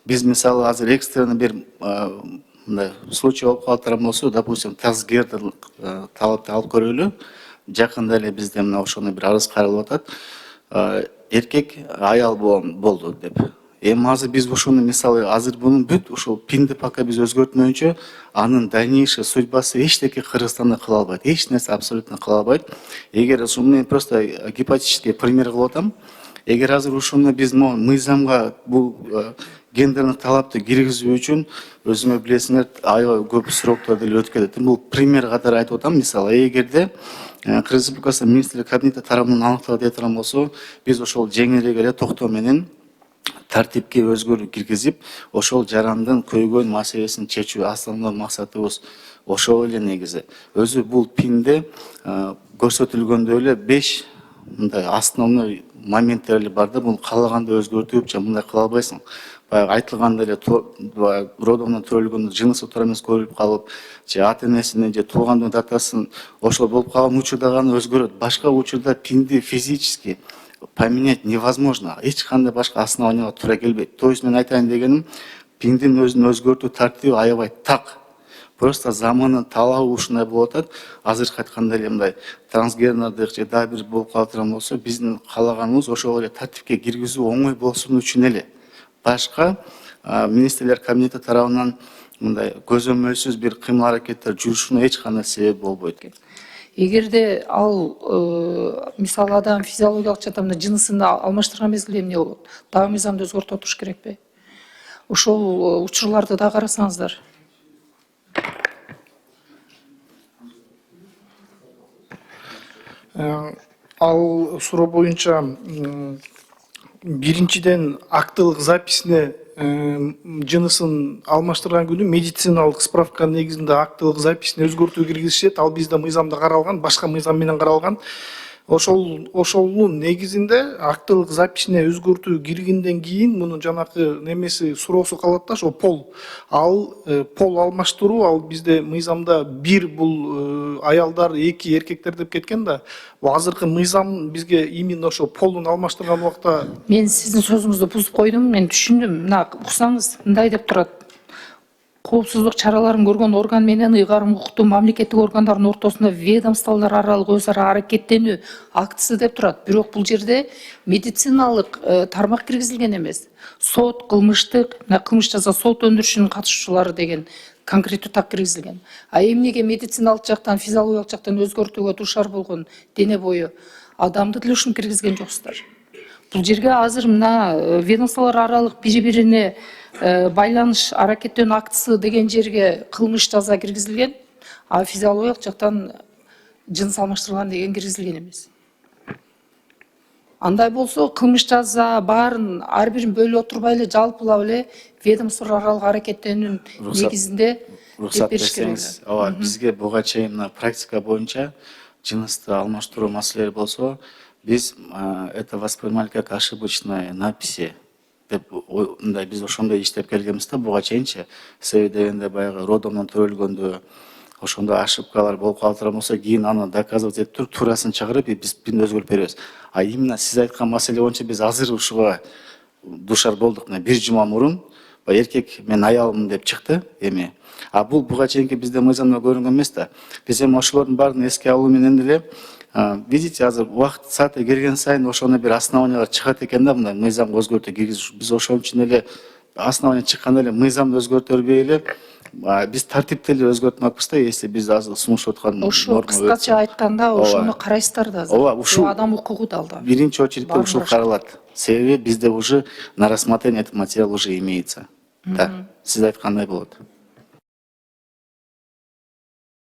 Биз мисалы азыр экстренный бир мындай случай болуп калыптыр болсо, допустим, тазгерди талапты алып көрөлү. Жакында эле бизде мына ошондой бир арыз каралып атат. Эркек аял болду деп. Эми азыр биз ошону мисалы азыр бунун бүт ушул пинди пока биз өзгөртмөйүнчө анын дальнейший судьбасы эчтеке Кыргызстанда кыла албайт. Эч нерсе абсолютно кыла албайт. Эгер ушул мен просто гипотетический пример кылып атам. Эгер азыр ушуну биз мыйзамга бул гендердик талапты киргизүү үчүн өзүңөр билесиңер аябай көп сроктор деле өтүп кетет. Бул пример катары айтып атам. Мисалы эгерде Кыргыз Республикасы министрлик кабинети тарабынан аныкталат деп турган болсо, биз ошол жеңилирээк эле токтоо менен тартипке өзгөрүү киргизип, ошол жарандын көйгөй маселесин чечүү основной максатыбыз ошол эле негизи. Өзү бул пинде көрсөтүлгөндөй эле 5 мындай основной моменттер эле бар да, бул каалаганды өзгөртүп же мындай кыла албайсың. Баягы айтылгандай эле роддомдон төрөлгөндө жынысы туура эмес көрүлүп калып, же ата энесинин же туугандын датасын ошол болуп калган учурда гана өзгөрөт. Башка учурда пинди физически поменять невозможно. Эч кандай башка основанияга туура келбейт. То есть мен айтайын дегеним, пиндин өзүн өзгөртүү тартиби аябай так. Просто заманын талабы ушундай болуп атат. Азыркы айткандай эле мындай трансгендердик же дагы бир болуп калат болсо, биздин каалаганыбыз ошол эле тартипке киргизүү оңой болсун үчүн эле. Башка министрлер кабинети тарабынан мындай көзөмөлсүз бир кыймыл аракеттер жүрүшүнө эч кандай себеп болбойт. Эгерде ал мисалы адам физиологиялык жактан жынысын алмаштырган мезгилде эмне болот? Дагы мыйзамды өзгөртүп отуруш керекпи? Ошол учурларды да карасаңыздар. Ал суроо боюнча биринчиден актылык записине жынысын алмаштырган күнү медициналык справка негизинде актылык записине өзгөртүү киргизишет. Ал бизде мыйзамда каралган, башка мыйзам менен каралган. Ошолдун негизинде актылык записине өзгөртүү киргенден кийин мунун жанакы немеси суроосу калат да, ошол пол. Пол алмаштыруу ал бизде мыйзамда бир бул аялдар, 2 эркектер деп кеткен да. Азыркы мыйзам бизге именно ошо полун алмаштырган убакта. Мен сиздин сөзүңүздү бузуп койдум, мен түшүндүм. Мына уксаңыз мындай деп турат. Коопсуздук чараларын көргөн орган менен ыйгарым укуктуу мамлекеттик органдардын ортосунда ведомстволор аралык өз ара аракеттенүү актысы деп турат. Бирок бул жерде медициналык тармак киргизилген эмес. Сот, кылмыштык, кылмыш жаза сот өндүрүшүнүн катышуучулары деген конкреттүү так киргизилген. А эмнеге медициналык жактан, физиологиялык жактан өзгөртүүгө дуушар болгон дене бою адамды деле ушуну киргизген жоксуздар. Бул жерге азыр мына ведомстволор аралык бири-бирине байланыш аракеттенүү актысы деген жерге кылмыш жаза киргизилген, а физиологиялык жактан жыныс алмаштырылган деген киргизилген эмес. Андай болсо кылмыш жаза баарын ар бирин бөлүп отурбай эле жалпылап эле ведомстволор аралык аракеттенүүнүн негизинде рухсат берсеңиз, ооба, бизге буга чейин практика боюнча жынысты алмаштыруу маселелери болсо, биз это воспринимали как ошибочные написи деп мындай биз ошондой иштеп келгенбиз да буга чейинчи. Себеби дегенде баягы роддомдон төрөлгөндө ошондой ошибкалар болуп калат болсо, кийин аны доказывать этип туруп туурасын чыгарып биз пинди өзгөртүп беребиз. А именно сиз айткан маселе боюнча биз азыр ушуга дуушар болдук. Бир жума мурун эркек мен аялмын деп чыкты эми. А бул буга чейинки бизде мыйзамда көрүнгөн эмес да. Биз эми ошолордун баарын эске алуу менен деле видите, азыр убакыт сааты келген сайын ошондой бир основаниялар чыгат экен да, мындай мыйзамга өзгөртүү киргизиш. Биз ошон үчүн эле основания чыкканда эле мыйзамды өзгөртөрбөй эле биз тартипти эле өзгөртмөкпүз да, если биз азыр сунуштап аткан ошо кыскача айтканда ошону карайсыздар да азыр. Ооба, ушул адам укугу да алда. Биринчи очередде ушул каралат. Себеби бизде уже на рассмотрение этот материал уже имеется. Да, сиз айткандай болот.